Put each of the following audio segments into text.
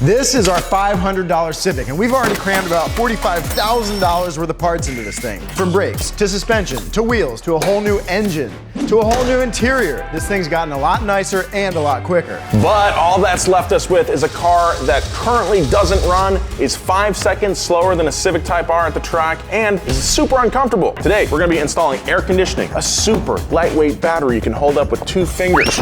This is our $500 Civic, and we've already crammed about $45,000 worth of parts into this thing. From brakes, to suspension, to wheels, to a whole new engine, to a whole new interior. This thing's gotten a lot nicer and a lot quicker. But all that's left us with is a car that currently doesn't run, is 5 seconds slower than a Civic Type R at the track, and is super uncomfortable. Today, we're gonna be installing air conditioning, a super lightweight battery you can hold up with 2 fingers.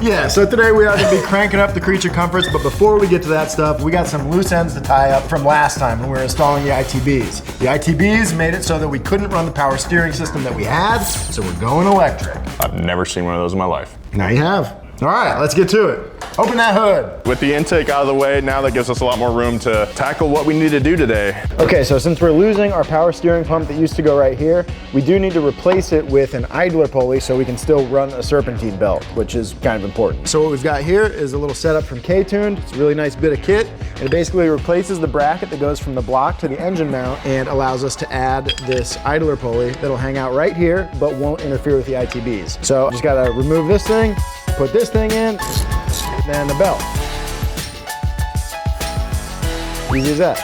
Yeah, so today we are going to be cranking up the creature comforts, but before we get to that stuff, we got some loose ends to tie up from last time when we were installing the ITBs. The ITBs made it so that we couldn't run the power steering system that we had, so we're going electric. I've never seen one of those in my life. Now you have. All right, let's get to it. Open that hood. With the intake out of the way, now that gives us a lot more room to tackle what we need to do today. Okay, so since we're losing our power steering pump that used to go right here, we do need to replace it with an idler pulley so we can still run a serpentine belt, which is kind of important. So what we've got here is a little setup from K-Tuned. It's a really nice bit of kit. And it basically replaces the bracket that goes from the block to the engine mount and allows us to add this idler pulley that'll hang out right here, but won't interfere with the ITBs. So just gotta remove this thing, put this thing in, and the belt. Easy as that.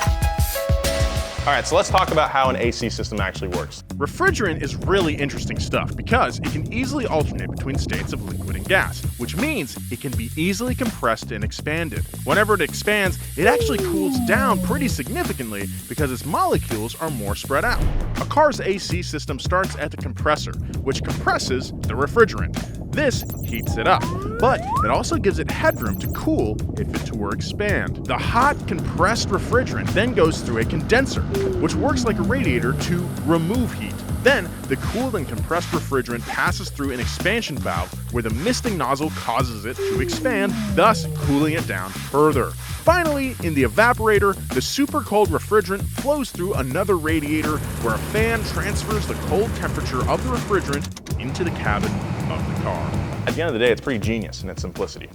All right, so let's talk about how an AC system actually works. Refrigerant is really interesting stuff because it can easily alternate between states of liquid and gas, which means it can be easily compressed and expanded. Whenever it expands, it actually cools down pretty significantly because its molecules are more spread out. A car's AC system starts at the compressor, which compresses the refrigerant. This heats it up, but it also gives it headroom to cool if it were to expand. The hot, compressed refrigerant then goes through a condenser, which works like a radiator to remove heat. Then, the cooled and compressed refrigerant passes through an expansion valve where the misting nozzle causes it to expand, thus cooling it down further. Finally, in the evaporator, the super cold refrigerant flows through another radiator where a fan transfers the cold temperature of the refrigerant into the cabin of the car. At the end of the day, it's pretty genius in its simplicity.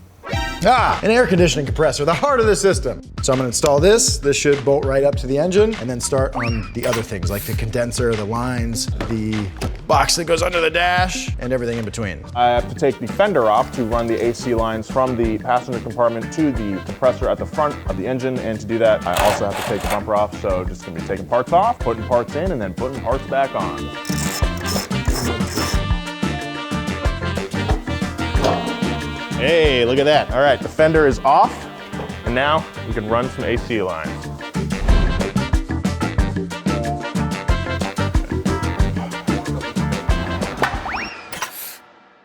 An air conditioning compressor, the heart of the system. So I'm gonna install this. This should bolt right up to the engine and then start on the other things like the condenser, the lines, the box that goes under the dash, and everything in between. I have to take the fender off to run the AC lines from the passenger compartment to the compressor at the front of the engine, and to do that, I also have to take the bumper off, so just gonna be taking parts off, putting parts in, and then putting parts back on. Hey, look at that. All right, the fender is off, and now we can run some AC lines.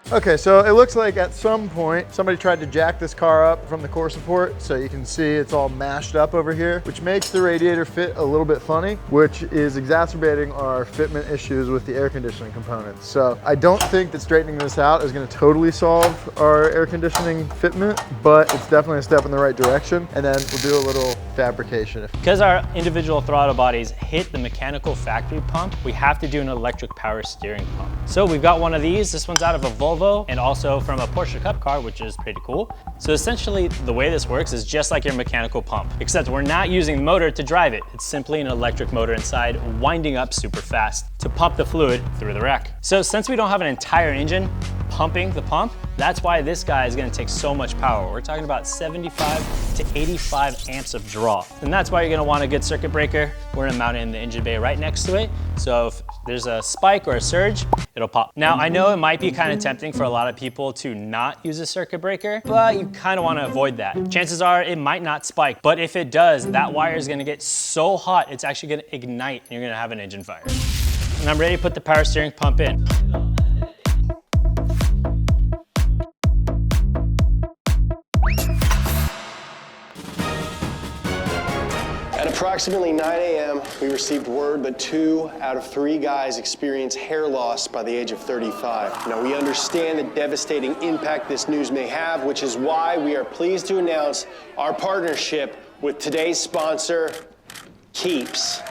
Okay, so it looks like at some point somebody tried to jack this car up from the core support, so you can see it's all mashed up over here, which makes the radiator fit a little bit funny, which is exacerbating our fitment issues with the air conditioning components. So I don't think that straightening this out is going to totally solve our air conditioning fitment, but it's definitely a step in the right direction. And then we'll do a little fabrication. Because our individual throttle bodies hit the mechanical factory pump, we have to do an electric power steering pump. So we've got one of these. This one's out of a Volvo and also from a Porsche Cup car, which is pretty cool. So essentially the way this works is just like your mechanical pump, except we're not using the motor to drive it. It's simply an electric motor inside winding up super fast to pump the fluid through the rack. So since we don't have an entire engine pumping the pump, that's why this guy is gonna take so much power. We're talking about 75 to 85 amps of draw. And that's why you're gonna want a good circuit breaker. We're gonna mount it in the engine bay right next to it. So if there's a spike or a surge, it'll pop. Now, I know it might be kind of tempting for a lot of people to not use a circuit breaker, but you kind of want to avoid that. Chances are it might not spike, but if it does, that wire is going to get so hot, it's actually going to ignite and you're going to have an engine fire. And I'm ready to put the power steering pump in. At approximately 9 a.m., we received word that 2 out of 3 guys experience hair loss by the age of 35. Now, we understand the devastating impact this news may have, which is why we are pleased to announce our partnership with today's sponsor, Keeps.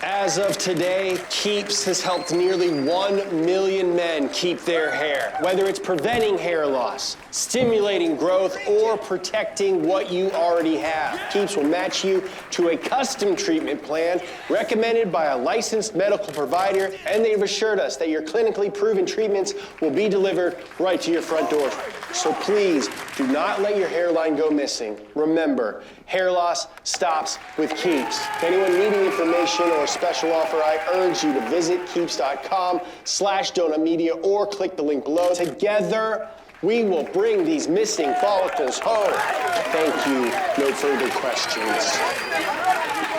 As of today, Keeps has helped nearly 1 million men keep their hair. Whether it's preventing hair loss, stimulating growth, or protecting what you already have, Keeps will match you to a custom treatment plan recommended by a licensed medical provider, and they've assured us that your clinically proven treatments will be delivered right to your front door. So please, do not let your hairline go missing. Remember, hair loss stops with Keeps. If anyone needing information or a special offer, I urge you to visit keeps.com/donutmedia or click the link below. Together, we will bring these missing follicles home. Thank you. No further questions.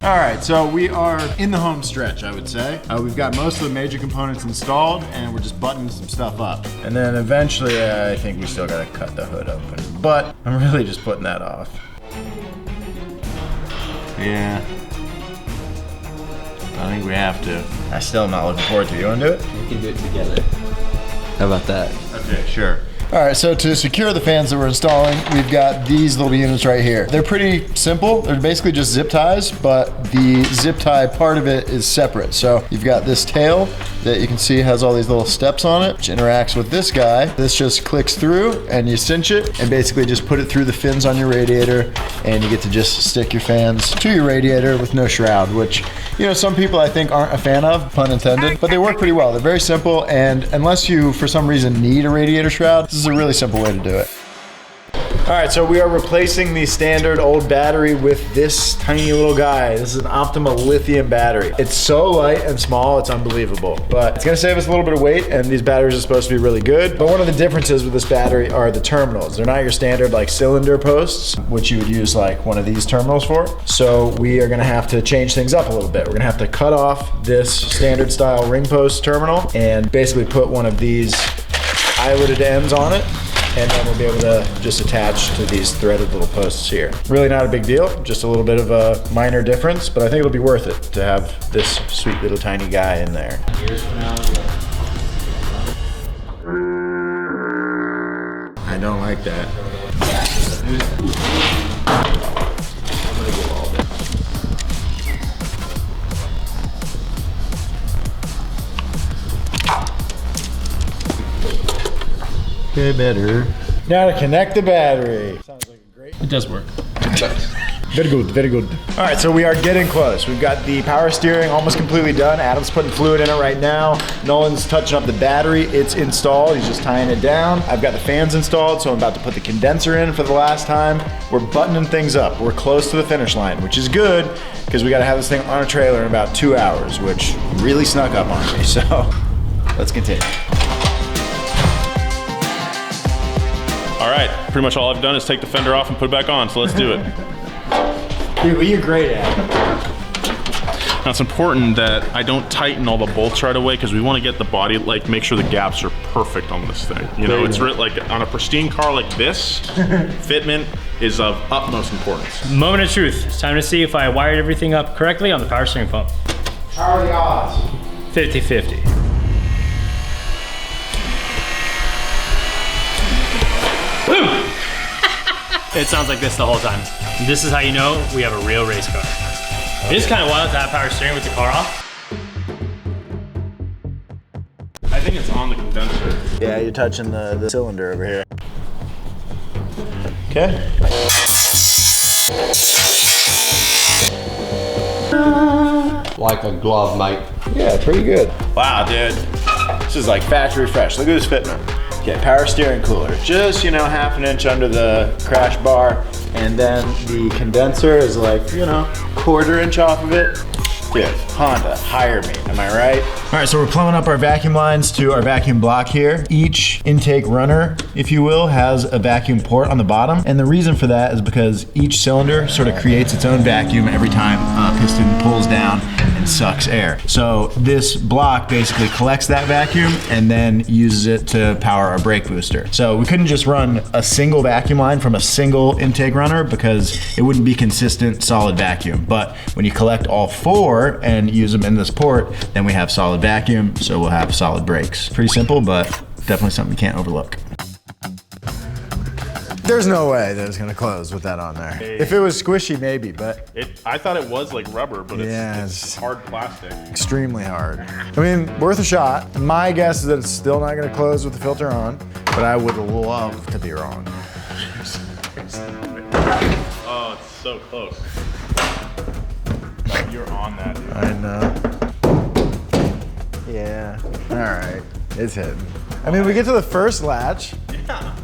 All right, so we are in the home stretch, I would say. We've got most of the major components installed, and we're just buttoning some stuff up. And then eventually, I think we still gotta cut the hood open. But I'm really just putting that off. Yeah. I think we have to. I still am not looking forward to it. You wanna do it? We can do it together. How about that? Okay, sure. All right, so to secure the fans that we're installing, we've got these little units right here. They're pretty simple. They're basically just zip ties, but the zip tie part of it is separate. So you've got this tail that you can see has all these little steps on it, which interacts with this guy. This just clicks through and you cinch it and basically just put it through the fins on your radiator, and you get to just stick your fans to your radiator with no shroud, which, you know, some people I think aren't a fan of, pun intended, but they work pretty well. They're very simple, and unless you for some reason need a radiator shroud, this is a really simple way to do it. All right, so we are replacing the standard old battery with this tiny little guy. This is an Optima lithium battery. It's so light and small, it's unbelievable. But it's gonna save us a little bit of weight, and these batteries are supposed to be really good. But one of the differences with this battery are the terminals. They're not your standard like cylinder posts, which you would use like one of these terminals for. So we are gonna have to change things up a little bit. We're gonna have to cut off this standard style ring post terminal and basically put one of these eyeletted ends on it, and then we'll be able to just attach to these threaded little posts here. Really not a big deal, just a little bit of a minor difference, but I think it'll be worth it to have this sweet little tiny guy in there. Years from now. I don't like that. Okay, better. Now to connect the battery. Sounds like a great. It does work. Very good, very good. All right, so we are getting close. We've got the power steering almost completely done. Adam's putting fluid in it right now. Nolan's touching up the battery. It's installed. He's just tying it down. I've got the fans installed, so I'm about to put the condenser in for the last time. We're buttoning things up. We're close to the finish line, which is good because we got to have this thing on a trailer in about 2 hours, which really snuck up on me. So let's continue. All right, pretty much all I've done is take the fender off and put it back on, so let's do it. Dude, what you're great at. Now it's important that I don't tighten all the bolts right away because we want to get the body, like make sure the gaps are perfect on this thing. You know, it's like on a pristine car like this, fitment is of utmost importance. Moment of truth. It's time to see if I wired everything up correctly on the power steering pump. How are the odds? 50-50. It sounds like this the whole time. This is how you know we have a real race car. It is kind of wild to have power steering with the car off. I think it's on the condenser. Yeah, you're touching the cylinder over here. Okay. Like a glove, mate. Yeah, pretty good. Wow, dude. This is like factory fresh. Look at this fitment. Okay, power steering cooler. Just, you know, half an inch under the crash bar. And then the condenser is like, you know, 1/4 inch off of it. Dude, Honda, hire me, am I right? All right, so we're plumbing up our vacuum lines to our vacuum block here. Each intake runner, if you will, has a vacuum port on the bottom. And the reason for that is because each cylinder sort of creates its own vacuum every time a piston pulls down and sucks air. So this block basically collects that vacuum and then uses it to power our brake booster. So we couldn't just run a single vacuum line from a single intake runner because it wouldn't be consistent solid vacuum. But when you collect all 4 and use them in this port, then we have solid vacuum, so we'll have solid brakes. Pretty simple, but definitely something you can't overlook. There's no way that it's gonna close with that on there. If it was squishy, maybe, but I thought it was like rubber, but yeah, it's hard plastic. extremely hard. I mean, worth a shot. My guess is that it's still not gonna close with the filter on, but I would love to be wrong. Oh, it's so close. You're on that, dude. I know. Yeah. All right. It's hitting. I mean, we get to the first latch. Yeah.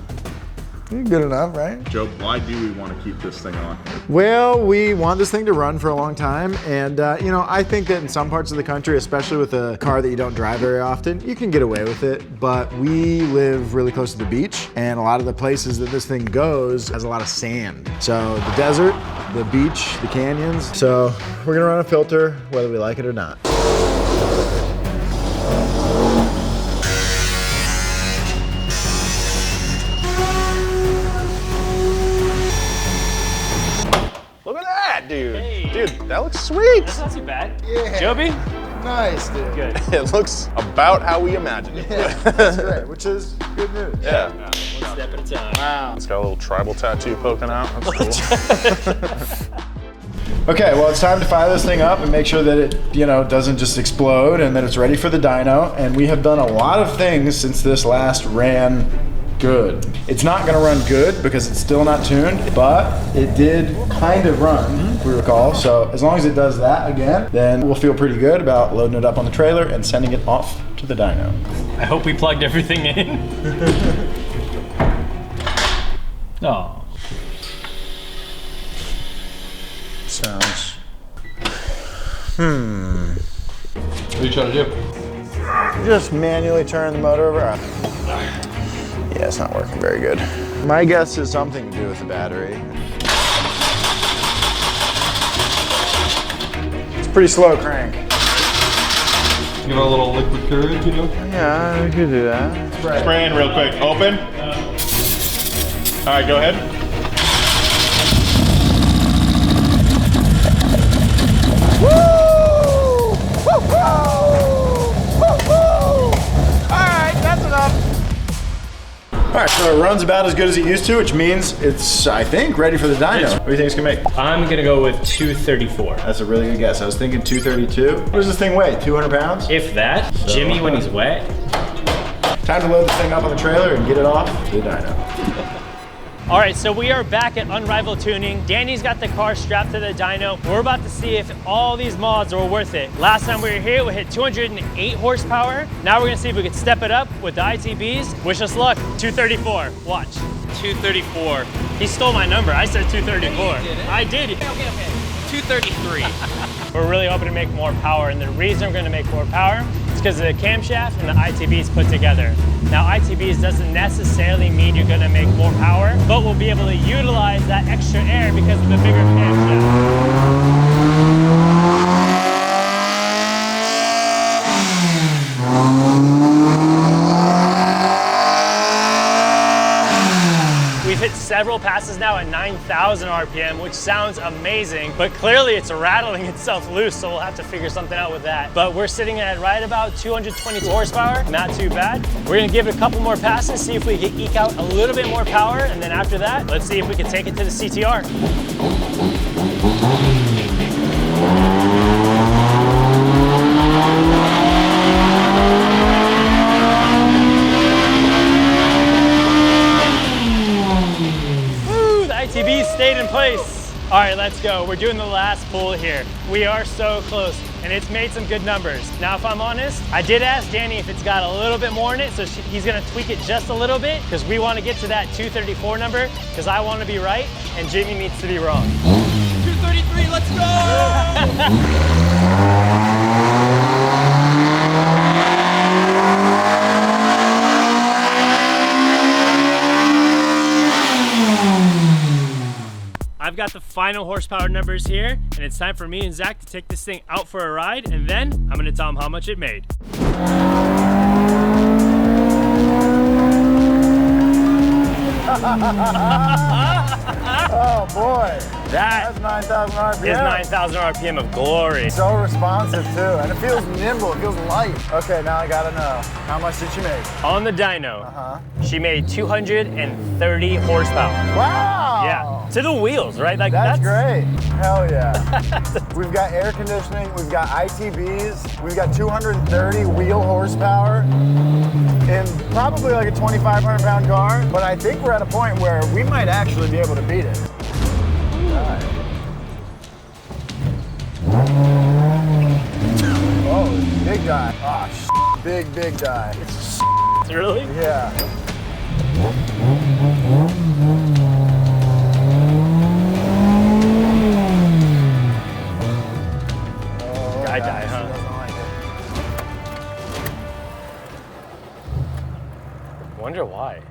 Good enough, right? Joe, why do we want to keep this thing on? Well, we want this thing to run for a long time, and you know, I think that in some parts of the country, especially with a car that you don't drive very often, you can get away with it, but we live really close to the beach, and a lot of the places that this thing goes has a lot of sand. So the desert, the beach, the canyons. So we're gonna run a filter, whether we like it or not. Look at that, dude. Dude, that looks sweet. That's not too bad. Yeah. Joby? Nice, dude. Good. It looks about how we imagined it. Yeah, that's great, which is good news. Yeah. One step at a time. Wow. It's got a little tribal tattoo poking out. That's cool. Okay, well, it's time to fire this thing up and make sure that it, you know, doesn't just explode and that it's ready for the dyno. And we have done a lot of things since this last ran good. It's not gonna run good because it's still not tuned, but it did kind of run, if we recall. So as long as it does that again, then we'll feel pretty good about loading it up on the trailer and sending it off to the dyno. I hope we plugged everything in. Oh. Sounds. What are you trying to do? Just manually turn the motor over. Yeah, it's not working very good. My guess is something to do with the battery. It's a pretty slow crank. Give it a little liquid courage, you know? Yeah, we could do that. Spray in real quick. Open. All right, go ahead. All right, so it runs about as good as it used to, which means it's, I think, ready for the dyno. What do you think it's gonna make? I'm gonna go with 234. That's a really good guess. I was thinking 232. What does this thing weigh, 200 pounds? If that, Jimmy when he's wet. Time to load this thing up on the trailer and get it off to the dyno. All right, so we are back at Unrivaled Tuning. Danny's got the car strapped to the dyno. We're about to see if all these mods are worth it. Last time we were here, we hit 208 horsepower. Now we're gonna see if we can step it up with the ITBs. Wish us luck. 234, watch. 234. He stole my number, I said 234. I did. Okay. 233. We're really hoping to make more power, and the reason we're gonna make more power is because of the camshaft and the ITBs put together. Now, ITBs doesn't necessarily mean you're gonna make more power, but we'll be able to utilize that extra air because of the bigger camshaft. We've hit several passes now at 9,000 RPM, which sounds amazing, but clearly it's rattling itself loose, so we'll have to figure something out with that. But we're sitting at right about 220 horsepower, not too bad. We're gonna give it a couple more passes, see if we can eke out a little bit more power, and then after that, let's see if we can take it to the CTR. ITB stayed in place. All right, let's go. We're doing the last pull here. We are so close, and it's made some good numbers. Now, if I'm honest, I did ask Danny if it's got a little bit more in it, so he's gonna tweak it just a little bit, because we wanna get to that 234 number, because I wanna be right, and Jimmy needs to be wrong. 233, let's go! I've got the final horsepower numbers here, and it's time for me and Zach to take this thing out for a ride, and then I'm gonna tell him how much it made. Oh boy. That That's 9,000 RPM. is 9,000 RPM of glory. So responsive too, and it feels nimble, it feels light. Okay, now I gotta know, how much did she make? On the dyno, she made 230 horsepower. Wow! Yeah, to the wheels, right? Like That's great. Hell yeah. We've got air conditioning, we've got ITBs, we've got 230 wheel horsepower in probably like a 2,500 pound car, but I think we're at a point where we might actually be able to beat it. Oh, big die. Oh, big die. Really? Yeah. Guy die, huh? She doesn't like it. Wonder why.